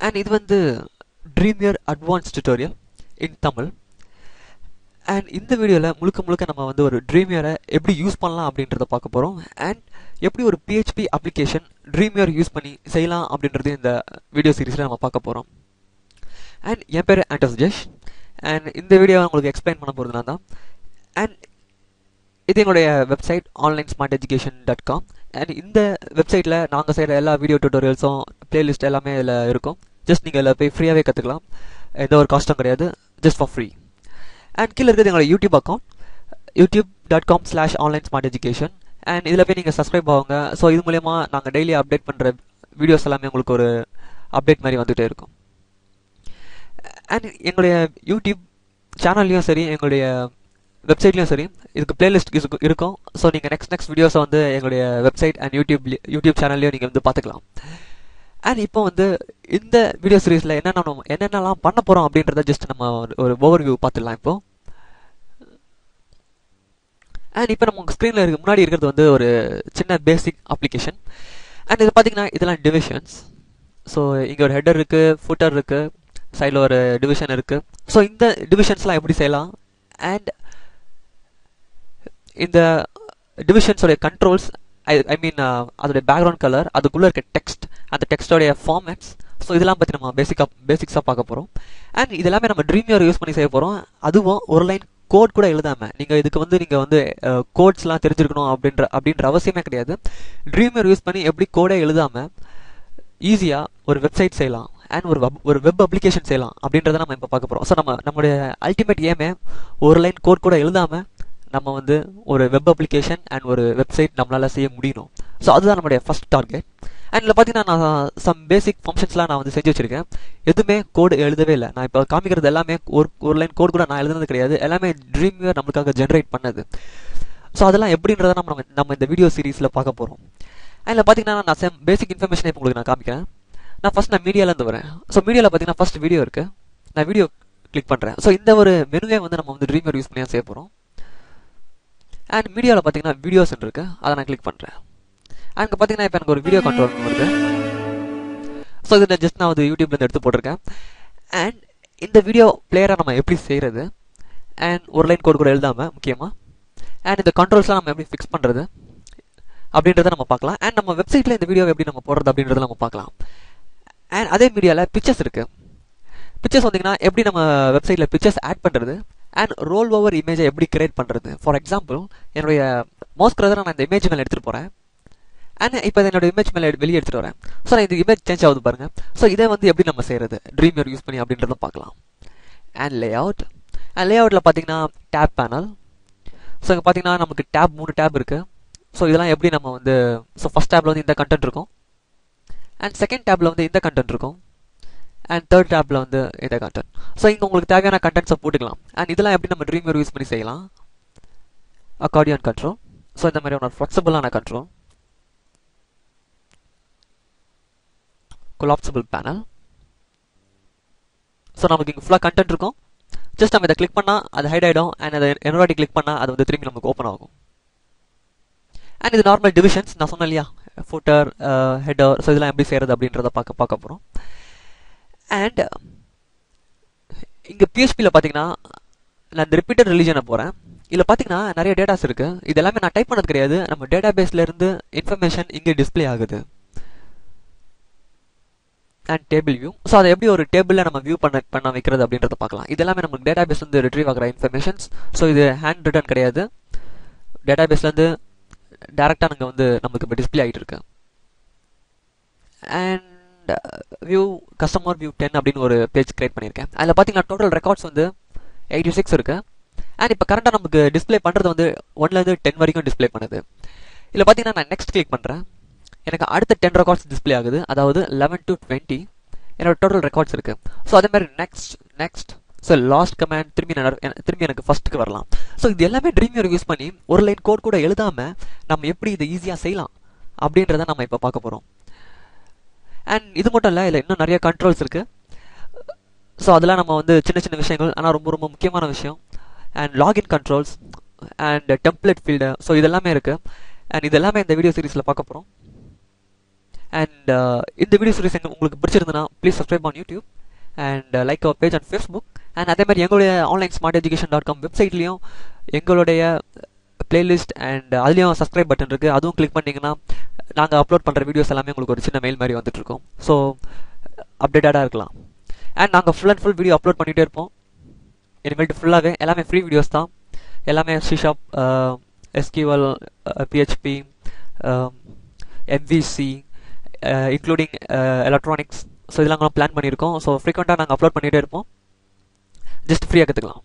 And இது வந்து Premiere advance tutorial in Tamil. And இந்த வீடியோவில் முழுக்க நம்ம வந்து ஒரு ட்ரீமியரை எப்படி யூஸ் பண்ணலாம் அப்படின்றத பார்க்க போகிறோம். அண்ட் எப்படி ஒரு PHP அப்ளிகேஷன் ட்ரீமியர் யூஸ் பண்ணி செய்யலாம் அப்படின்றது இந்த வீடியோ சீரீஸில் நம்ம பார்க்க போகிறோம். அண்ட் என் பேர் ஆண்டஸ் ஜெஷ். அண்ட் இந்த வீடியோவை உங்களுக்கு எக்ஸ்பிளைன் பண்ண போகிறது நான் தான். அண்ட் இது எங்களுடைய வெப்சைட் onlinesmarteducation.com. அண்ட் இந்த வெப்சைட்டில் நாங்கள் செய்கிற எல்லா வீடியோ டியூட்டோரியல்ஸும் பிளேலிஸ்ட் எல்லாமே இதில் இருக்கும். ஜஸ்ட் நீங்கள் இதில் போய் ஃப்ரீயாகவே கற்றுக்கலாம். எந்த ஒரு காஸ்ட்டும் கிடையாது, ஜஸ்ட் ஃபார் ஃப்ரீ. அண்ட் கீழே இருக்கிறது எங்களோட யூடியூப் அக்கௌண்ட் youtube.com/onlinesmarteducation. அண்ட் இதில் போய் நீங்கள் சப்ஸ்கிரைப் ஆகுங்க. ஸோ இது மூலயமா நாங்கள் டெய்லி அப்டேட் பண்ணுற வீடியோஸ் எல்லாமே உங்களுக்கு ஒரு அப்டேட் மாதிரி வந்துகிட்டே இருக்கும். அண்ட் எங்களுடைய யூடியூப் சேனல்லையும் சரி, எங்களுடைய வெப்சைட்லையும் சரி, இதுக்கு பிளேலிஸ்ட் இருக்கும். ஸோ நீங்கள் நெக்ஸ்ட் வீடியோஸை வந்து எங்களுடைய வெப்சைட் அண்ட் யூடியூப் சேனல்லையும் நீங்கள் வந்து பார்த்துக்கலாம். அண்ட் இப்போ வந்து இந்த வீடியோ சீரீஸில் என்னென்னலாம் பண்ண போகிறோம் அப்படின்றத ஜஸ்ட் நம்ம ஒரு ஓவர்வியூ பார்த்துடலாம் இப்போ. அண்ட் இப்போ நம்ம ஸ்க்ரீனில் முன்னாடி இருக்கிறது வந்து ஒரு சின்ன பேசிக் அப்ளிகேஷன். அண்ட் இது பார்த்தீங்கன்னா இதெல்லாம் டிவிஷன்ஸ். ஸோ இங்கே ஒரு ஹெட்டர் இருக்குது, ஃபுட்டர் இருக்குது, சைடில் ஒரு டிவிஷன் இருக்குது. ஸோ இந்த டிவிஷன்ஸ்லாம் எப்படி செய்யலாம், அண்ட் இந்த டிவிஷன்ஸோடைய கண்ட்ரோல்ஸ், ஐ மீன் அதோடைய பேக்ரவுண்ட் கலர், அதுக்குள்ளே இருக்க டெக்ஸ்ட், அந்த டெக்ஸ்டோடைய ஃபார்மேட்ஸ், ஸோ இதெல்லாம் பற்றி நம்ம பேசிக்ஸாக பார்க்க போகிறோம். அண்ட் இதெல்லாமே நம்ம ட்ரீமியர் யூஸ் பண்ணி செய்ய போகிறோம். அதுவும் ஒரு லைன் கோட் கூட எழுதாமல். நீங்கள் இதுக்கு வந்து நீங்கள் வந்து கோட்ஸ்லாம் தெரிஞ்சிருக்கணும் அப்படின்ற அவசியமே கிடையாது. ட்ரீமியர் யூஸ் பண்ணி எப்படி கோடே எழுதாமல் ஈஸியாக ஒரு வெப்சைட் செய்யலாம் அண்ட் ஒரு வெப் அப்ளிகேஷன் செய்யலாம் அப்படின்றத நம்ம இப்போ பார்க்க போகிறோம். ஸோ நம்மளுடைய அல்டிமேட் ஏமே ஒரு லைன் கோட் கூட எழுதாமல் நம்ம வந்து ஒரு வெப் அப்ளிகேஷன் அண்ட் ஒரு வெப்சைட் நம்மளால் செய்ய முடியணும். ஸோ அதுதான் நம்மளுடைய ஃபர்ஸ்ட் டார்கெட். அண்ட் இதில் பார்த்தீங்கன்னா நான் சம் பேசிக் ஃபங்க்ஷன்ஸ்லாம் நான் வந்து செஞ்சு வச்சிருக்கேன். எதுவுமே கோடு எழுதவே இல்லை. நான் இப்போ காமிக்கிறது எல்லாமே ஒரு லைன் கோட் கூட நான் எழுதுனது கிடையாது. எல்லாமே ட்ரீமியர் நம்மளுக்காக ஜென்ரேட் பண்ணது. ஸோ அதெல்லாம் எப்படின்றத நம்ம இந்த வீடியோ சீரீஸில் பார்க்க போகிறோம். அதில் பார்த்தீங்கன்னா நான் பேசிக் இன்ஃபர்மேஷனை இப்போ உங்களுக்கு நான் காமிக்கிறேன். நான் மீடியாவிலேருந்து வரேன். ஸோ மீடியாவில் பார்த்தீங்கன்னா ஃபர்ஸ்ட் வீடியோ இருக்குது. நான் வீடியோ கிளிக் பண்ணுறேன். ஸோ இந்த ஒரு மெனுவே வந்து நம்ம வந்து ட்ரீமியர் யூஸ் பண்ணி செய்ய போகிறோம். அண்ட் மீடியாவில் பார்த்தீங்கன்னா வீடியோஸ் இருக்கு, அதை நான் கிளிக் பண்ணுறேன். அண்ட் பார்த்தீங்கன்னா இப்போ எனக்கு ஒரு வீடியோ கண்ட்ரோல் வருது. ஸோ இது ஜஸ்ட் நான் வந்து யூடியூப்லேருந்து எடுத்து போட்டிருக்கேன். அண்ட் இந்த வீடியோ பிளேயரை நம்ம எப்படி செய்கிறது, அண்ட் ஒரு லைன் கோட் கூட எழுதாமல் முக்கியமாக, அண்ட் இந்த கண்ட்ரோல்ஸ்லாம் நம்ம எப்படி ஃபிக்ஸ் பண்ணுறது அப்படின்றத நம்ம பார்க்கலாம். அண்ட் நம்ம வெப்சைட்டில் இந்த வீடியோ எப்படி நம்ம போடுறது அப்படின்றத நம்ம பார்க்கலாம். அண்ட் அதே மீடியாவில் பிக்சர்ஸ் இருக்குது. பிக்சர்ஸ் வந்தீங்கன்னா எப்படி நம்ம வெப்சைட்டில் பிக்சர்ஸ் ஆட் பண்ணுறது, அண்ட் ரோல் ஓவர் இமேஜை எப்படி கிரியேட் பண்ணுறது. ஃபார் எக்ஸாம்பிள் என்னுடைய மவுஸ் கர்சரை நான் இந்த இமேஜ் மேலே எடுத்துகிட்டு போகிறேன். அண்ட் இப்போ என்னோட இமேஜ் மேலே வெளியே எடுத்துகிட்டு வரேன். ஸோ நான் இந்த இமேஜ் சேஞ்ச் ஆகுது பாருங்கள். ஸோ இதை வந்து எப்படி நம்ம செய்கிறது ட்ரீமியர் யூஸ் பண்ணி அப்படின்றத பார்க்கலாம். அண்ட் லேஅவுட்டில் பார்த்தீங்கன்னா டேப் பேனல். ஸோ இங்கே பார்த்தீங்கன்னா நமக்கு 3 டேப் இருக்குது. ஸோ இதெல்லாம் எப்படி நம்ம வந்து, ஸோ ஃபஸ்ட் டேப்பில் வந்து இந்த கண்டென்ட் இருக்கும், அண்ட் செகண்ட் டேப்பில் வந்து இந்த கண்டென்ட் இருக்கும், அண்ட் தேர்ட் டேப்பில் வந்து இந்த கண்டென்ட். ஸோ இங்கே உங்களுக்கு தேவையான கண்டென்ட்ஸை போட்டுக்கலாம். அண்ட் இதெல்லாம் எப்படி நம்ம ட்ரீமியர் யூஸ் பண்ணி செய்யலாம். Accordion control. ஸோ இந்த மாதிரி ஒரு ஃப்ளெக்சிபிளான கண்ட்ரோல். Collapsible panel. ஸோ நமக்கு இங்கே ஃபுல்லாக கண்டென்ட் இருக்கும். ஜஸ்ட் நம்ம இதை கிளிக் பண்ணால் அது ஹைட் ஆகிடும். அண்ட் அதை என்னோட கிளிக் பண்ணால் அது வந்து திரும்பி நமக்கு ஓப்பன் ஆகும். அண்ட் இது நார்மல் டிவிஷன்ஸ் நான் சொன்னேன் இல்லையா, ஃபுட்டர், ஹெட்டர். ஸோ இதெல்லாம் எப்படி செய்கிறது அப்படின்றத பார்க்க போகிறோம். அண்ட் இங்கே PHPயில் பார்த்தீங்கன்னா நான் இந்த ரிப்பீட்டட் ரிலிஜனை போகிறேன். இதில் பார்த்தீங்கன்னா நிறைய டேட்டாஸ் இருக்குது. இது எல்லாமே நான் டைப் பண்ணது கிடையாது. நம்ம டேட்டா பேஸ்லேருந்து இன்ஃபர்மேஷன் இங்கே டிஸ்பிளே ஆகுது. And table view. ஸோ அதை எப்படி ஒரு டேபிளில் நம்ம வியூ பண்ண வைக்கிறது அப்படின்றத பார்க்கலாம். இது எல்லாமே நமக்கு டேட்டா பேஸ் வந்து ரிட்ரீவ் ஆகிற இன்ஃபர்மேஷன்ஸ். ஸோ இது ஹேண்ட் ரிட்டன் கிடையாது. டேட்டா பேஸ்லேருந்து டேரெக்டாக நாங்கள் வந்து நமக்கு இப்போ டிஸ்பிளே ஆகிட்டு இருக்கு. அண்ட் வியூ கஸ்டமர் வியூ 10 அப்படின்னு ஒரு பேஜ் கிரியேட் பண்ணியிருக்கேன். அதில் பார்த்தீங்கன்னா டோட்டல் ரெக்கார்ட்ஸ் வந்து 86 இருக்குது. அண்ட் இப்போ கரெக்டாக நமக்கு டிஸ்பிளே பண்ணுறது வந்து 1லேருந்து 10 வரைக்கும் டிஸ்பிளே பண்ணுது. இதில் பார்த்தீங்கன்னா நான் நெக்ஸ்ட் கிளிக் பண்ணுறேன். எனக்கு அடுத்த 10 ரெக்கார்ட்ஸ் டிஸ்பிளே ஆகுது. அதாவது 11 to 20 என்னோட டோட்டல் ரெக்கார்ட்ஸ் இருக்குது. ஸோ அதே மாதிரி நெக்ஸ்ட் ஸோ லாஸ்ட் கமாண்ட் திரும்பி எனக்கு ஃபர்ஸ்ட்டுக்கு வரலாம். ஸோ இது எல்லாமே ட்ரீமியர் யூஸ் பண்ணி ஒரு லைன் கோட் கூட எழுதாமல் நம்ம எப்படி இதை ஈஸியாக செய்யலாம் அப்படின்றத நம்ம இப்போ பார்க்க போகிறோம். அண்ட் இது மட்டும் இல்லை, இல்லை இன்னும் நிறைய கண்ட்ரோல்ஸ் இருக்குது. ஸோ அதெல்லாம் நம்ம வந்து சின்ன விஷயங்கள், ஆனால் ரொம்ப முக்கியமான விஷயம். And login controls and template field. So இதெல்லாமே இருக்குது. அண்ட் இதெல்லாமே இந்த வீடியோ சீரீஸில் பார்க்க போகிறோம். அண்ட் இந்த வீடியோ சீரிஸ் உங்களுக்கு பிடிச்சிருந்ததுன்னா please subscribe on YouTube and like our page on Facebook. And அதே மாதிரி எங்களுடைய onlinesmarteducation.com வெப்சைட்லேயும் எங்களுடைய பிளேலிஸ்ட் அண்ட் அதுலேயும் சப்ஸ்கிரைப் பட்டன் இருக்குது. அதுவும் கிளிக் பண்ணிங்கன்னா நாங்கள் அப்லோட் பண்ணுற வீடியோஸ் எல்லாமே உங்களுக்கு ஒரு சின்ன மெயில் மாதிரி வந்துட்டுருக்கோம். ஸோ அப்டேட்டடாக இருக்கலாம். அண்ட் நாங்கள் full and full video upload பண்ணிகிட்டே இருப்போம். இனிமேல்ட்டு ஃபுல்லாகவே எல்லாமே ஃப்ரீ வீடியோஸ் தான். எல்லாமே C#, SQL, PHP, MVC, including electronics. So இதெல்லாம் பிளான் பண்ணியிருக்கோம். ஸோ ஃப்ரீக்வெண்ட்டாக நாங்கள் அப்லோட் பண்ணிகிட்டே இருப்போம். ஜஸ்ட் ஃப்ரீயாக கற்றுக்கலாம்.